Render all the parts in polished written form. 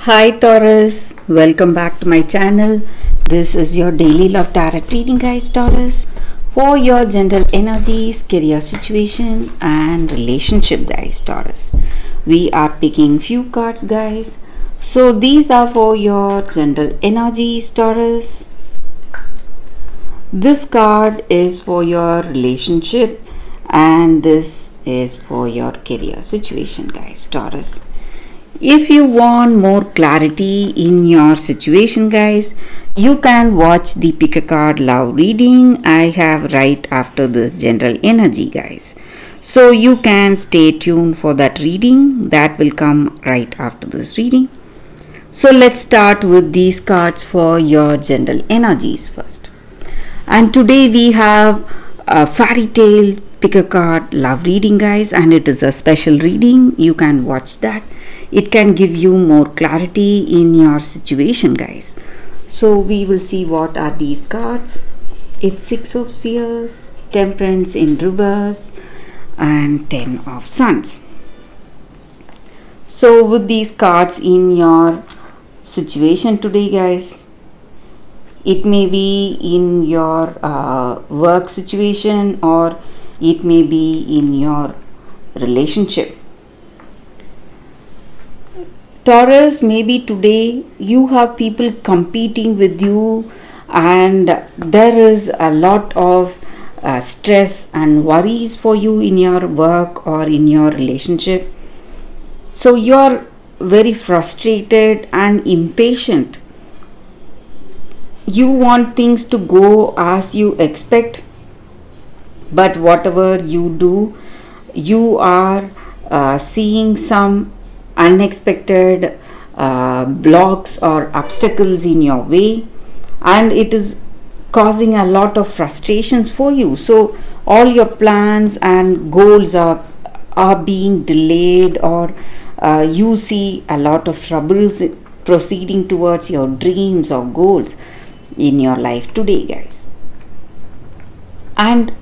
Hi Taurus, welcome back to my channel. This is your daily love tarot reading, guys. Taurus, for your general energies, career situation and relationship, guys. Taurus, we are picking few cards, guys. So these are for your general energies, Taurus. This card is for your relationship and this is for your career situation, guys. Taurus, if you want more clarity in your situation, guys, you can watch the pick a card love reading I have right after this general energy, guys. So you can stay tuned for that reading that will come right after this reading. So let's start with these cards for your general energies first. And today we have a fairy tale pick a card love reading, guys, and it is a special reading. You can watch that. It can give you more clarity in your situation, guys. So we will see what are these cards. It's 6 of spheres, temperance in reverse and 10 of suns. So with these cards in your situation today, guys, it may be in your work situation or it may be in your relationship. Taurus, maybe today you have people competing with you and there is a lot of stress and worries for you in your work or in your relationship. So you are very frustrated and impatient. You want things to go as you expect, but whatever you do, you are seeing some unexpected blocks or obstacles in your way, and it is causing a lot of frustrations for you. So all your plans and goals are being delayed, or you see a lot of troubles proceeding towards your dreams or goals in your life today, guys. And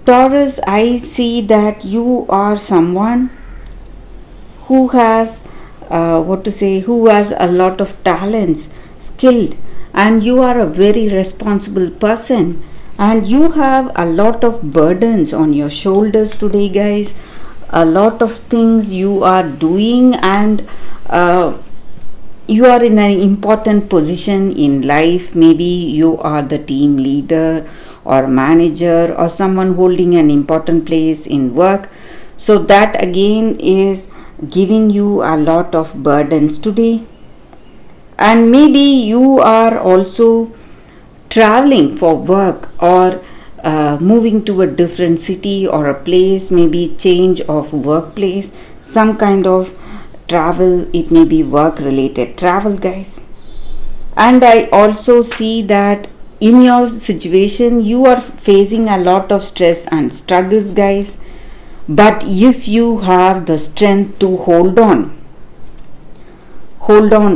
Taurus, I see that you are someone who has who has a lot of talents, skilled, and you are a very responsible person, and you have a lot of burdens on your shoulders today, guys. A lot of things you are doing, and you are in an important position in life. Maybe you are the team leader or manager or someone holding an important place in work. So that again is giving you a lot of burdens today. And maybe you are also traveling for work or moving to a different city or a place, maybe change of workplace, some kind of travel. It may be work related travel, guys. And I also see that in your situation you are facing a lot of stress and struggles, guys. But if you have the strength to hold on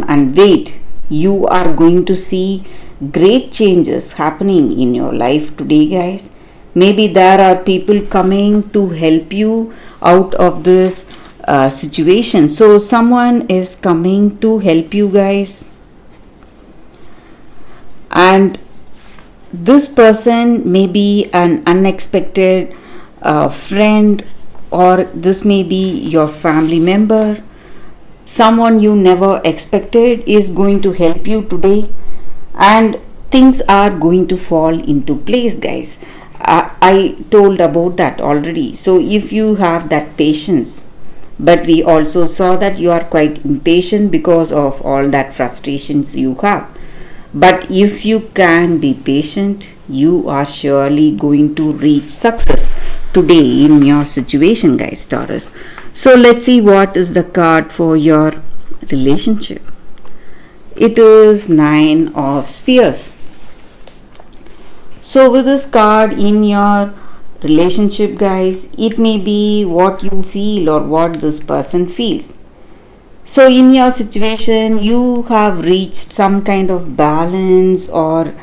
and wait, you are going to see great changes happening in your life today, guys. Maybe there are people coming to help you out of this situation. So someone is coming to help you, guys. And this person may be an unexpected friend, or this may be your family member. Someone you never expected is going to help you today, and things are going to fall into place, guys. I told about that already. So if you have that patience, but we also saw that you are quite impatient because of all that frustrations you have. But if you can be patient, you are surely going to reach success today in your situation, guys, Taurus. So let's see what is the card for your relationship. It is 9 of spheres. So with this card in your relationship, guys, it may be what you feel or what this person feels. So in your situation, you have reached some kind of balance or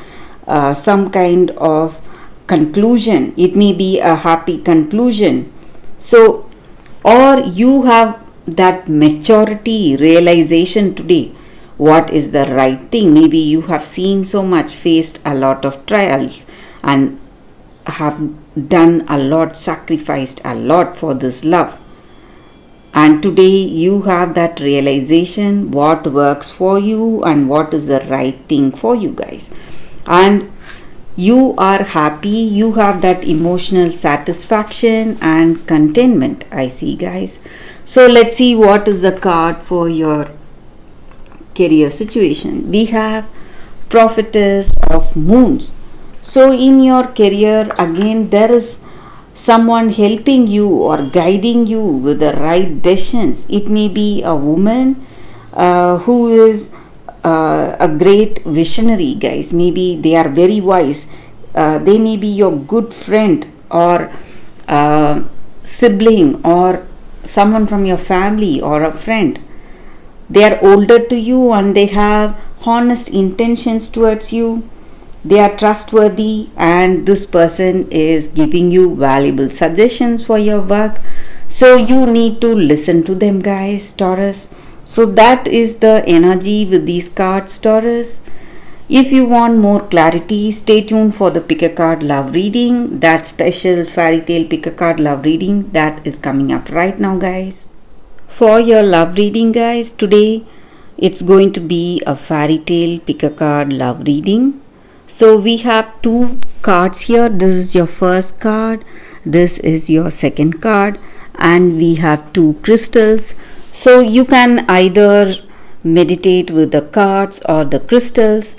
some kind of conclusion. It may be a happy conclusion. So, or you have that maturity realization today, what is the right thing. Maybe you have seen so much, faced a lot of trials, and have done a lot, sacrificed a lot for this love. And today you have that realization what works for you and what is the right thing for you guys. And you are happy, you have that emotional satisfaction and contentment, I see, guys. So let's see what is the card for your career situation. We have Prophetess of Moons. So in your career, again, there is someone helping you or guiding you with the right decisions. It may be a woman who is a great visionary, guys. Maybe they are very wise. They may be your good friend or sibling or someone from your family or a friend. They are older to you and they have honest intentions towards you. They are trustworthy, and this person is giving you valuable suggestions for your work. So you need to listen to them, guys, Taurus. So that is the energy with these cards, Taurus. If you want more clarity, stay tuned for the Pick a Card Love reading. That special fairy tale Pick a Card Love reading that is coming up right now, guys. For your love reading, guys, today it's going to be a fairy tale Pick a Card Love reading. So we have two cards here. This is your first card, this is your second card, and we have two crystals. So you can either meditate with the cards or the crystals.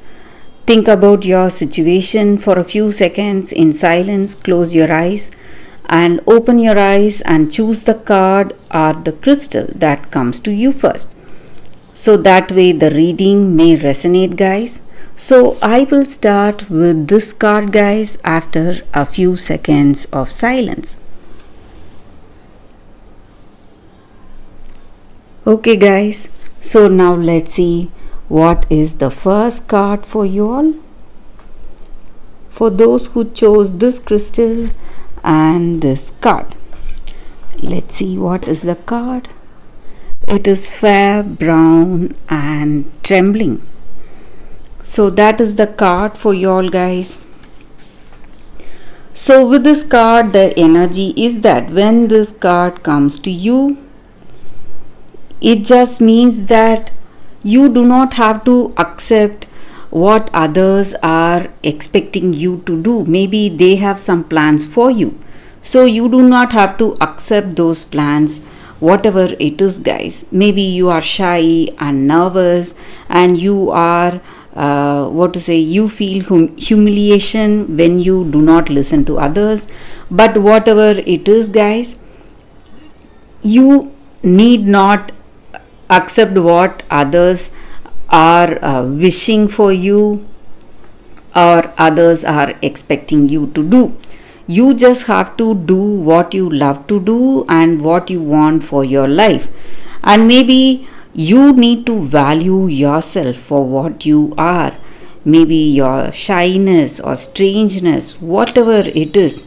Think about your situation for a few seconds in silence. Close your eyes and open your eyes and choose the card or the crystal that comes to you first. So that way the reading may resonate, guys. So I will start with this card, guys, after a few seconds of silence. Okay, guys, so now let's see what is the first card for you all. For those who chose this crystal and this card, let's see what is the card. It is fair, brown and trembling. So that is the card for you all, guys. So with this card, the energy is that when this card comes to you, it just means that you do not have to accept what others are expecting you to do. Maybe they have some plans for you. So you do not have to accept those plans, whatever it is, guys. Maybe you are shy and nervous and you are you feel humiliation when you do not listen to others. But whatever it is, guys, you need not accept what others are wishing for you or others are expecting you to do. You just have to do what you love to do and what you want for your life. And maybe you need to value yourself for what you are. Maybe your shyness or strangeness, whatever it is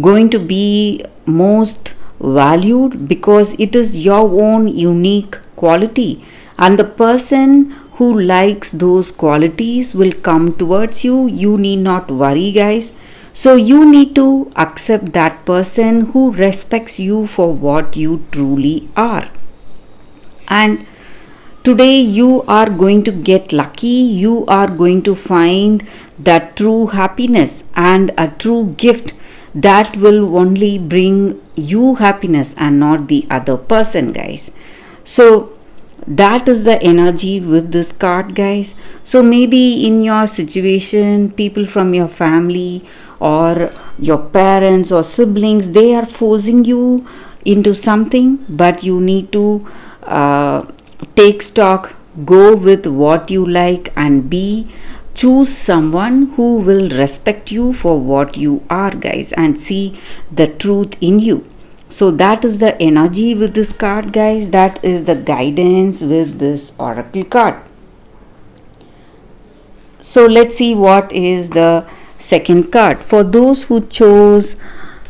going to be most valued because it is your own unique quality. And the person who likes those qualities will come towards you. You need not worry, guys. So you need to accept that person who respects you for what you truly are. And today you are going to get lucky. You are going to find that true happiness and a true gift that will only bring you happiness and not the other person, guys. So that is the energy with this card, guys. So maybe in your situation, people from your family or your parents or siblings, they are forcing you into something, but you need to take stock, go with what you like and choose someone who will respect you for what you are, guys, and see the truth in you. So that is the energy with this card, guys. That is the guidance with this oracle card. So let's see what is the second card. For those who chose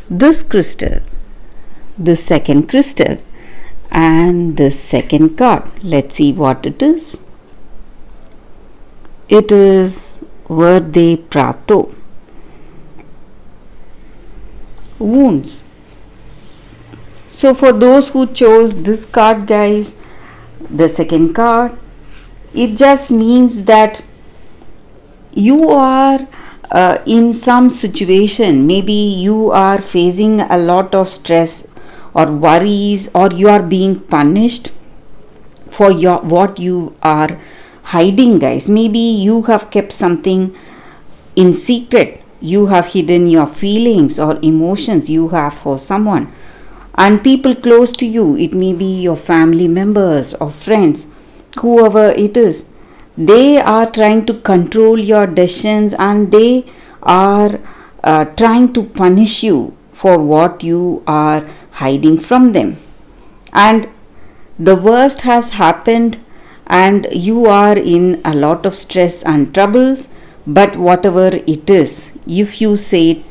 this crystal, the second crystal, And the second card, let's see what it is. It is Verde Prato. Wounds. So for those who chose this card, guys, the second card, it just means that you are in some situation. Maybe you are facing a lot of stress or worries, or you are being punished for what you are hiding, guys. Maybe you have kept something in secret. You have hidden your feelings or emotions you have for someone, and people close to you. It may be your family members or friends, whoever it is. They are trying to control your decisions, and they are trying to punish you for what you are hiding from them. And the worst has happened, and you are in a lot of stress and troubles. But whatever it is, if you stay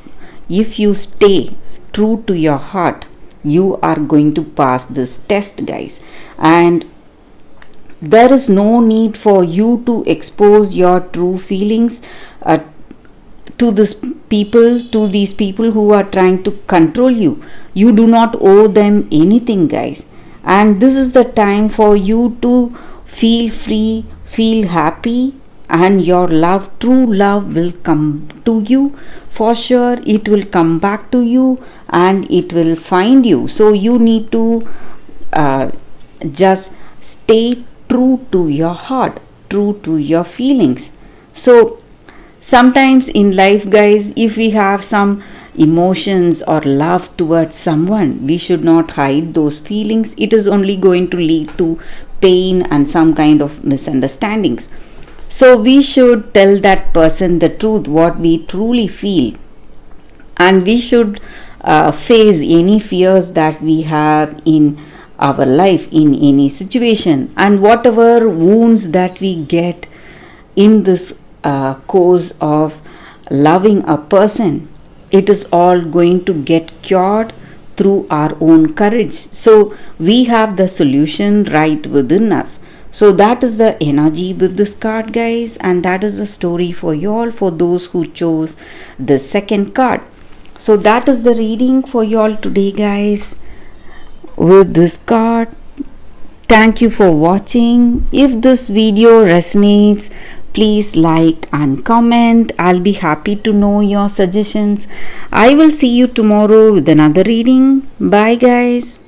true to your heart, you are going to pass this test, guys. And there is no need for you to expose your true feelings to these people who are trying to control you. You do not owe them anything, guys. And this is the time for you to feel free, feel happy, and your true love will come to you. For sure, it will come back to you and it will find you. So you need to just stay true to your heart, true to your feelings. So sometimes in life, guys, if we have some emotions or love towards someone, we should not hide those feelings. It is only going to lead to pain and some kind of misunderstandings. So we should tell that person the truth, what we truly feel, and we should face any fears that we have in our life, in any situation. And whatever wounds that we get in this course of loving a person, it is all going to get cured through our own courage. So we have the solution right within us. So that is the energy with this card, guys, and that is the story for you all, for those who chose the second card. So that is the reading for you all today, guys, with this card. Thank you for watching. If this video resonates, please like and comment. I'll be happy to know your suggestions. I will see you tomorrow with another reading. Bye, guys.